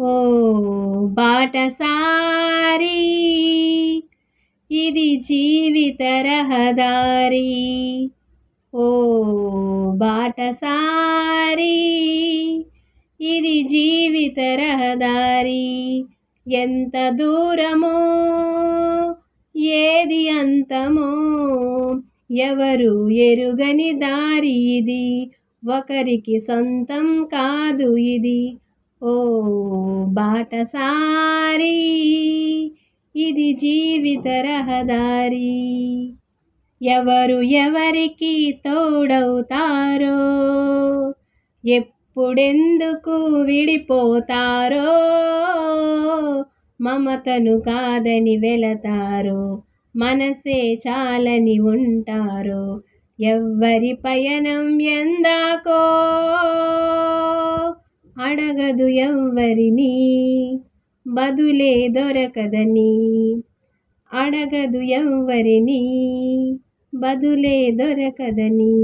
ఓ బాటసారి ఇది జీవిత రహదారి. ఓ బాటసారి ఇది జీవిత రహదారి. ఎంత దూరమో ఏది అంతమో ఎవరు ఎరుగని దారి ఇది, ఒకరికి సొంతం కాదు ఇది. ఓ బాటసారి ఇది జీవిత రహదారి. ఎవరు ఎవరికి తోడవుతారో, ఎప్పుడెందుకు విడిపోతారో, మమతను కాదని వెళతారో, మనసే చాలని ఉంటారో. ఎవ్వరి పయనం ఎందాకో అడగదు ఎవ్వరిని, బదులే దొరకదని. అడగదు ఎవ్వరిని, బదులే దొరకదని.